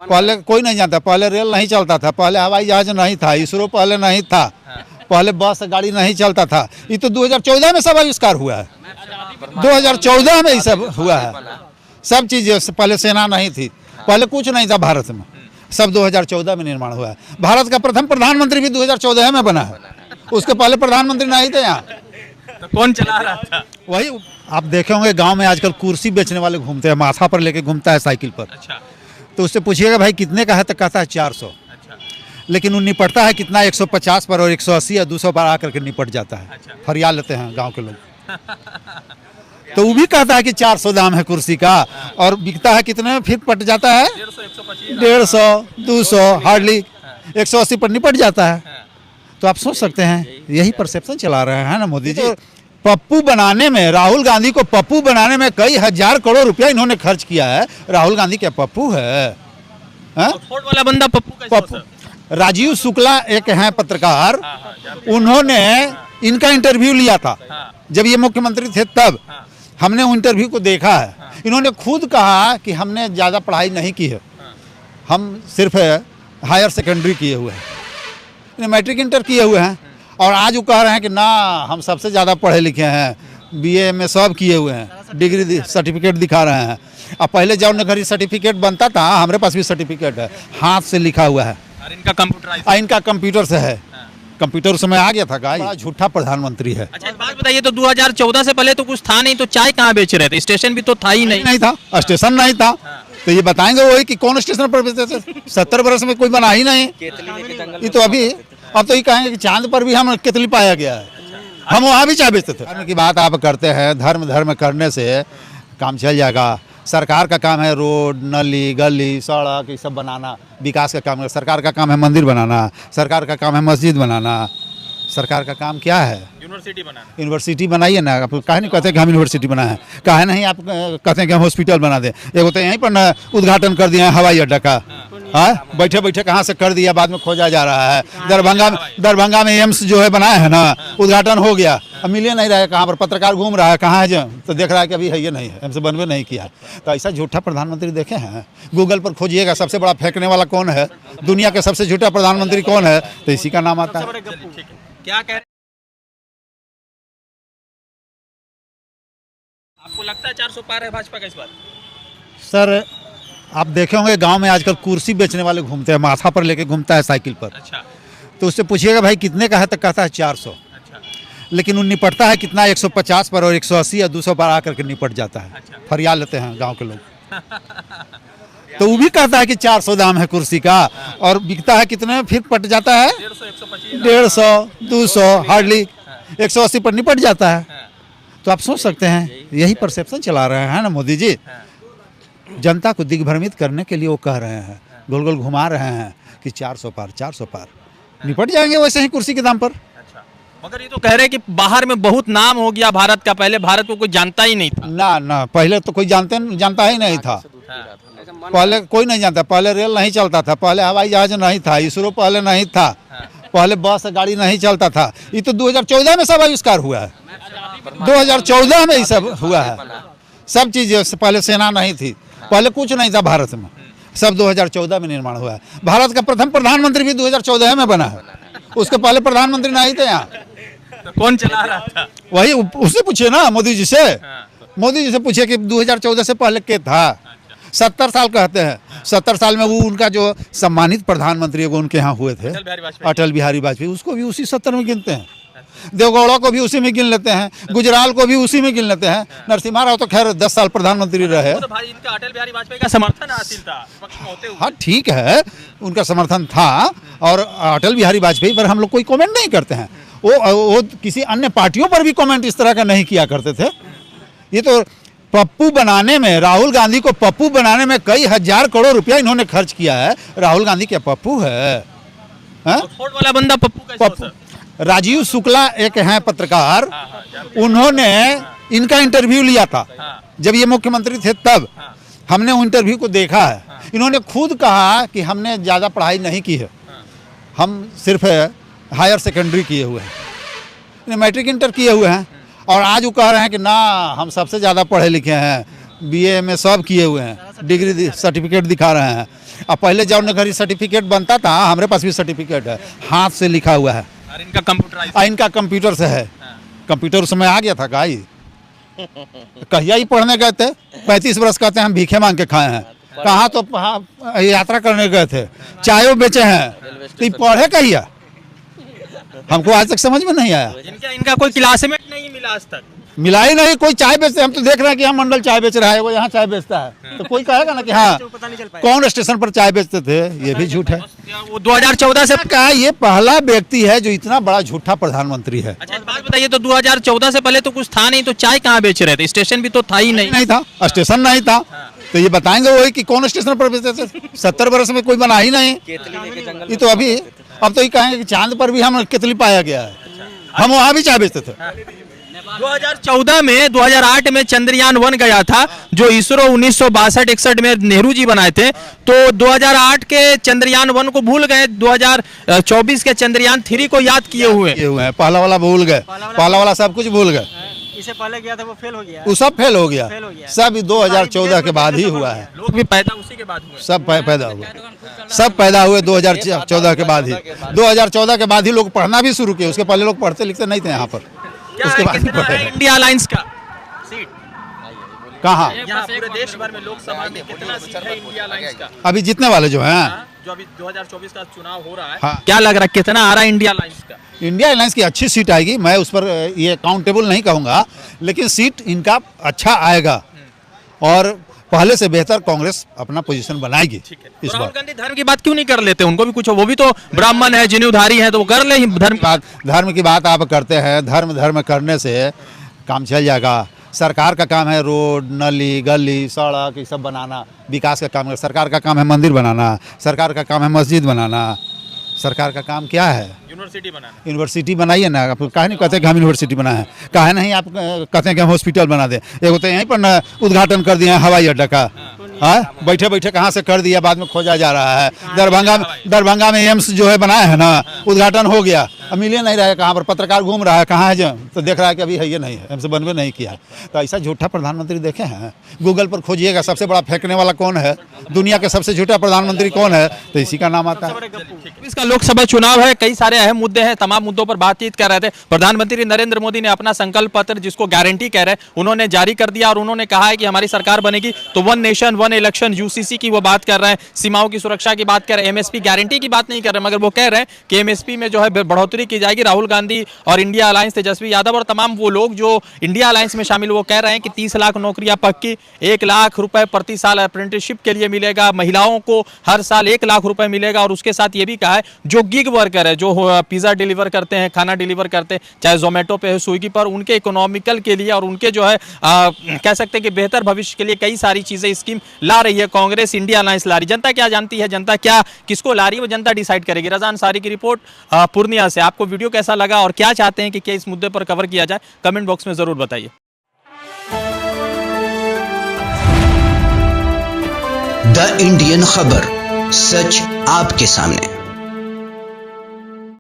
पहले कोई नहीं जानता, पहले रेल नहीं चलता था, पहले हवाई जहाज नहीं था, इसरो पहले नहीं था, पहले बस गाड़ी नहीं चलता था। ये तो 2014 में सब आविष्कार हुआ है, 2014 में ये सब हुआ है। सब चीज़ पहले सेना नहीं थी, पहले कुछ नहीं था भारत में, सब 2014 में निर्माण हुआ है। भारत का प्रथम प्रधानमंत्री भी 2014 में बना है, उसके पहले प्रधानमंत्री नहीं थे यहाँ। तो कौन चला रहा था? वही आप देखे होंगे गांव में आजकल कुर्सी बेचने वाले घूमते हैं, माथा पर लेके घूमता है साइकिल पर। अच्छा तो उससे पूछिएगा भाई कितने का है, तो कहता है 400। अच्छा लेकिन वो निपटता है कितना, 150 पर और 180 या 200 पर आकर के निपट जाता है। अच्छा। फरिया लेते हैं गांव के लोग। तो वो भी कहता है कि 400 दाम है कुर्सी का, और बिकता है कितने में, फिर पट जाता है 150, 200, हार्डली 180 पर निपट जाता है। तो आप सोच सकते हैं, यही परसेप्शन चला रहे हैं ना मोदी जी। पप्पू बनाने में, राहुल गांधी को पप्पू बनाने में कई हजार करोड़ रुपया इन्होंने खर्च किया है। राहुल गांधी क्या पप्पू है? ऑक्सफोर्ड वाला बंदा पप्पू कैसे हो सर? राजीव शुक्ला एक हैं पत्रकार, उन्होंने इनका इंटरव्यू लिया था जब ये मुख्यमंत्री थे, तब हमने उन इंटरव्यू को देखा है। इन्होंने खुद कहा कि हमने ज़्यादा पढ़ाई नहीं की है, हम सिर्फ हायर सेकेंडरी किए हुए हैं, मैट्रिक इंटर किए हुए हैं। और आज वो कह रहे हैं कि ना हम सबसे ज़्यादा पढ़े लिखे हैं, बीए में सब किए हुए हैं, डिग्री सर्टिफिकेट दिखा रहे हैं। अब पहले जब घड़ी सर्टिफिकेट बनता था, हमारे पास भी सर्टिफिकेट है, हाथ से लिखा हुआ है, और इनका कंप्यूटर इनका कंप्यूटर से है। कंप्यूटर समय आ गया था, गाय बड़ा झूठा प्रधानमंत्री है। अच्छा एक बात बताइए, तो 2014 से पहले तो कुछ था नहीं, तो चाय कहाँ बेच रहे थे? स्टेशन भी तो था ही नहीं था, स्टेशन नहीं था। तो ये बताएंगे वही कि कौन स्टेशन पर बेचते थे? 70 वर्ष में कोई बना ही नहीं। ये तो अभी अब तो ये कहेंगे कि चांद पर भी हम केतली पाया गया है, हम वहाँ भी चाय बेचते थे। धर्म की बात आप करते हैं, धर्म करने से काम चल जाएगा। सरकार का काम है रोड, नली, गली, सड़क ये सब बनाना, विकास का काम है। सरकार का काम है मंदिर बनाना, सरकार का काम है मस्जिद बनाना। सरकार का काम क्या है? यूनिवर्सिटी बनाना। यूनिवर्सिटी बनाइए ना। आप काहे नहीं कहते कि हम यूनिवर्सिटी बनाए, काहे नहीं आप कहते हैं कि हम हॉस्पिटल बना दें? एक तो यहीं पर ना उद्घाटन कर दिया है हवाई अड्डा का, हाँ बैठे बैठे कहाँ से कर दिया, बाद में खोजा जा रहा है। दरभंगा में एम्स जो है बनाया है ना, उद्घाटन हो गया, अब मिले नहीं रहा है। कहाँ पर पत्रकार घूम रहा है, कहाँ है जो, तो देख रहा है कि अभी है ये नहीं है, एम्स बनवे नहीं किया। तो ऐसा झूठा प्रधानमंत्री देखे हैं? गूगल पर खोजिएगा सबसे बड़ा फेंकने वाला कौन है, दुनिया के सबसे झूठा प्रधानमंत्री कौन है, तो इसी का नाम आता है। क्या कह रहे आपको लगता है 400 पार है भाजपा का इस बार? सर आप देखे होंगे गांव में आजकल कुर्सी बेचने वाले घूमते हैं, माथा पर लेके घूमता है साइकिल पर। अच्छा तो उससे पूछिएगा भाई कितने का है, तो कहता है 400। अच्छा लेकिन वो निपटता है कितना, 150 पर और 180 या 200 पर आकर के निपट जाता है। अच्छा। फरिया लेते हैं गांव के लोग। तो वो भी कहता है कि 400 दाम है कुर्सी का, और बिकता है कितने में, फिर पट जाता है 150, 200, हार्डली 180 पर निपट जाता है। तो आप सोच सकते हैं, यही परसेप्शन चला रहे हैं ना मोदी जी। जनता को दिग्भ्रमित करने के लिए वो कह रहे हैं, गोल गोल घुमा रहे हैं कि 400 पार निपट जाएंगे वैसे ही कुर्सी के दाम पर। अच्छा मगर ये तो कह रहे हैं कि बाहर में बहुत नाम हो गया भारत का, पहले भारत को कोई जानता ही नहीं था। ना पहले तो कोई जानता ही नहीं था, पहले कोई नहीं जानता, पहले रेल नहीं चलता था, पहले हवाई जहाज नहीं था, इसरो पहले नहीं था, पहले बस गाड़ी नहीं चलता था। ये तो 2014 में सब आविष्कार हुआ है, 2014 में ये सब हुआ है। सब चीज़ पहले सेना नहीं थी, पहले कुछ नहीं था भारत में, सब 2014 में निर्माण हुआ है। भारत का प्रथम प्रधानमंत्री भी 2014 में बना है, उसके पहले प्रधानमंत्री नहीं थे यहाँ। तो कौन चला रहा था? वही उससे पूछिए ना, मोदी जी से। मोदी जी से पूछिए कि 2014 से पहले क्या था। 70 साल कहते हैं, 70 साल में वो उनका जो सम्मानित प्रधानमंत्री उनके यहाँ हुए थे, अटल बिहारी वाजपेयी, उसको भी उसी 70 में गिनते हैं। देवगौड़ा को भी उसी में गिन लेते हैं, गुजराल को भी उसी में गिन लेते हैं। नरसिम्हा राव तो खैर 10 साल प्रधानमंत्री रहे। तो भाई इनका अटल बिहारी वाजपेयी का समर्थन हासिल था विपक्ष में होते हुए। हाँ ठीक है, उनका समर्थन था, और अटल बिहारी वाजपेयी पर हम लोग कोई कमेंट नहीं करते हैं। वो किसी अन्य पार्टियों पर भी कमेंट इस तरह का नहीं किया करते थे। ये तो पप्पू बनाने में, राहुल गांधी को पप्पू बनाने में कई हजार करोड़ रुपया इन्होंने खर्च किया है। राहुल गांधी क्या पप्पू है? ऑक्सफोर्ड वाला बंदा पप्पू कैसे हो सर? राजीव शुक्ला एक हैं पत्रकार, उन्होंने इनका इंटरव्यू लिया था जब ये मुख्यमंत्री थे, तब हमने उन इंटरव्यू को देखा है। इन्होंने खुद कहा कि हमने ज़्यादा पढ़ाई नहीं की है, हम सिर्फ हायर सेकेंडरी किए हुए हैं, मैट्रिक इंटर किए हुए हैं। और आज वो कह रहे हैं कि ना हम सबसे ज़्यादा पढ़े लिखे हैं, बीए में सब किए हुए हैं, डिग्री सर्टिफिकेट दिखा रहे हैं। अब पहले जौन घड़ी सर्टिफिकेट बनता था, हमारे पास भी सर्टिफिकेट है, हाथ से लिखा हुआ है, और इनका कंप्यूटराइज इनका कंप्यूटर से है। कंप्यूटर उस समय आ गया था गाई, कहिया ही पढ़ने गए थे, 35 वर्ष कहते हैं हम भीखे मांग के खाए हैं, कहाँ तो यात्रा करने गए थे, चाय बेचे हैं, तो पढ़े कहिया, हमको आज तक समझ में नहीं आया। इनका कोई क्लासमेट नहीं मिला आज तक, मिला ही नहीं, कोई चाय बेचते, हम तो देख रहे हैं कि यहाँ मंडल चाय बेच रहा है, वो यहाँ चाय बेचता है, तो कोई कहेगा ना कि हाँ कौन स्टेशन पर चाय बेचते थे, ये भी झूठ है। वो 2014 से कहा ये पहला व्यक्ति है जो इतना बड़ा झूठा प्रधानमंत्री है। अच्छा बात बताइए, तो 2014 से पहले तो कुछ था नहीं, तो चाय कहाँ बेच रहे थे? स्टेशन भी तो था ही नहीं था, स्टेशन नहीं था, तो ये बताएंगे वही कि कौन स्टेशन पर बेचते थे? 70 वर्ष में कोई बना ही नहीं। ये तो अभी अब तो ये कहेंगे कि चांद पर भी हम केतली पाया गया है, हम वहाँ भी चाय बेचते थे। 2014 में 2008 में चंद्रयान 1 गया था, जो इसरो 1962-61 में नेहरू जी बनाए थे, तो 2008 के चंद्रयान 1 को भूल गए, 2024 के चंद्रयान 3 को याद किए हुए हैं। पहला वाला भूल गए, पहला वाला सब कुछ भूल गए, इससे पहले गया था वो फेल हो गया, वो सब फेल हो गया, सब 2014 के बाद ही हुआ है। लोग भी पैदा उसी के बाद हुए, सब पैदा हुए, सब पैदा हुए 2014 के बाद ही। 2014 के बाद ही लोग पढ़ना भी शुरू किए, उसके पहले लोग पढ़ते लिखते नहीं थे यहाँ पर। उसके बाद इंडिया अलायंस का सीट कहाँ, यहाँ पूरे देश भर में लोकसभा में कितना सीट है इंडिया अलायंस का? अभी जीतने वाले जो हैं, जो अभी 2024 का चुनाव हो रहा है, हाँ। क्या लग रहा है कितना आ रहा है इंडिया अलायंस का? इंडिया अलायंस की अच्छी सीट आएगी, मैं उस पर ये काउंटेबल नहीं कहूँगा, लेकिन सीट इनका अच्छा आएगा और पहले से बेहतर कांग्रेस अपना पोजीशन बनाएगी इस राहुल बार। गांधी धर्म की बात क्यों नहीं कर लेते? उनको भी कुछ, वो भी तो ब्राह्मण है, जनेऊधारी है, तो वो कर ले धर्म की बात आप करते हैं, धर्म करने से काम चल जाएगा। सरकार का काम है रोड, नली, गली, सड़क ये सब बनाना, विकास का काम है। सरकार का काम है मंदिर बनाना, सरकार का काम है मस्जिद बनाना, सरकार का काम क्या है? यूनिवर्सिटी बनाना। यूनिवर्सिटी बनाइए ना, आप काहे नहीं कहते कि हम यूनिवर्सिटी बनाए हैं, काहे नहीं आप कहते हैं कि हम हॉस्पिटल बना दें? एक तो यहीं पर ना उद्घाटन कर दिए हैं हवाई अड्डा का, हाँ बैठे बैठे कहाँ से कर दिया, बाद में खोजा जा रहा है। दरभंगा में एम्स जो है बनाया है ना, उद्घाटन हो गया, अब मिले नहीं रहा है, कहाँ पर पत्रकार घूम रहा है, कहाँ है जो, तो देख रहा है कि अभी है ये नहीं है, एम्स बनवे नहीं किया। तो ऐसा झूठा प्रधानमंत्री देखे हैं? गूगल पर खोजिएगा सबसे बड़ा फेंकने वाला कौन है, दुनिया के सबसे झूठा प्रधानमंत्री कौन है, तो इसी का नाम आता है। इसका लोकसभा चुनाव है, कई सारे अहम मुद्दे हैं, तमाम मुद्दों पर बातचीत कर रहे थे। प्रधानमंत्री नरेंद्र मोदी ने अपना संकल्प पत्र, जिसको गारंटी कह रहे हैं, उन्होंने जारी कर दिया और उन्होंने कहा है कि हमारी सरकार बनेगी तो 1 नेशन 1 इलेक्शन यूसीसी की वो बात कर रहे हैं, सीमाओं की सुरक्षा की बात कर रहे हैं, एमएसपी गारंटी की बात नहीं कर रहे, मगर वो कह रहे हैं कि एमएसपी में जो है बढ़ोतरी की जाएगी। राहुल गांधी और इंडिया अलायंस, तेजस्वी यादव और तमाम वो लोग जो इंडिया अलायंस में शामिल, वो कह रहे हैं कि 30 लाख नौकरियां पक्की, 1 लाख रुपए प्रति साल अप्रेंटिसशिप के लिए मिलेगा, महिलाओं को हर साल 1 लाख रुपए मिलेगा, और उसके साथ ये भी कहा है जो गिग वर्कर है, जो पिज्जा डिलीवर करते हैं, खाना डिलीवर करते हैं, चाहे जोमेटो पे है, स्विगी पर, उनके इकोनॉमिकल के लिए और उनके जो है कह सकते हैं कि बेहतर भविष्य के लिए कई सारी चीजें स्कीम ला रही है कांग्रेस, इंडिया अलायंस ला रही। जनता क्या जानती है, जनता क्या किसको ला रही है, वो जनता डिसाइड करेगी। रज़ा अंसारी की रिपोर्ट पूर्णिया से। आपको वीडियो कैसा लगा और क्या चाहते हैं कि क्या इस मुद्दे पर कवर किया जाए, कमेंट बॉक्स में जरूर बताइए। द इंडियन खबर, सच आपके सामने।